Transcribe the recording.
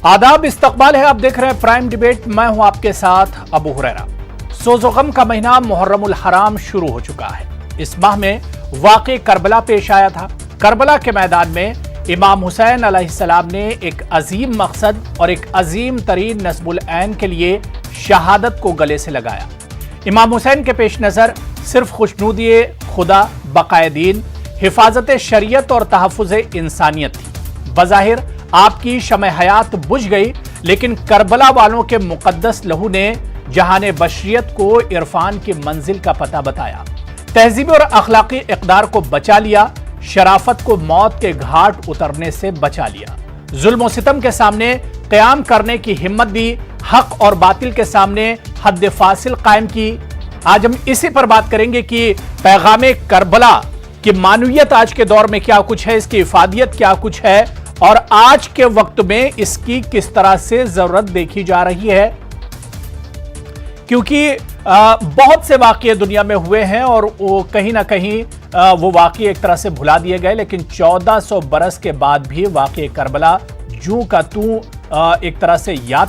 आदाब, इस्तकबाल है। आप देख रहे हैं प्राइम डिबेट। मैं हूं आपके साथ अबू हुरैरा। सोज़ो गम का महीना मुहर्रमुल हराम शुरू हो चुका है। इस माह में वाक़ई करबला पेश आया था। करबला के मैदान में इमाम हुसैन अलैहिस्सलाम ने एक अजीम मकसद और एक अजीम तरीन नस्बुल ऐन के लिए शहादत को गले से लगाया। इमाम हुसैन के पेश नज़र सिर्फ खुशनूदी खुदा, बक़ाए दीन, हिफाजत शरीयत और तहफ़्फ़ुज़ इंसानियत थी। बज़ाहिर आपकी शमए हयात बुझ गई, लेकिन करबला वालों के मुक़द्दस लहू ने जहाने बशरियत को इरफान की मंजिल का पता बताया, तहजीब और अखलाकी इक़दार को बचा लिया, शराफत को मौत के घाट उतरने से बचा लिया, जुल्म और सितम के सामने क़याम करने की हिम्मत दी, हक और बातिल के सामने हद फासिल कायम की। आज हम इसी पर बात करेंगे कि पैगाम करबला की मानवियत आज के दौर में क्या कुछ है, इसकी इफादियत क्या कुछ है और आज के वक्त में इसकी किस तरह से जरूरत देखी जा रही है। क्योंकि बहुत से वाक़ये दुनिया में हुए हैं और वो कहीं ना कहीं वो वाक़ये एक तरह से भुला दिए गए, लेकिन 1400 बरस के बाद भी वाक़ये करबला जूं का तूं एक तरह से याद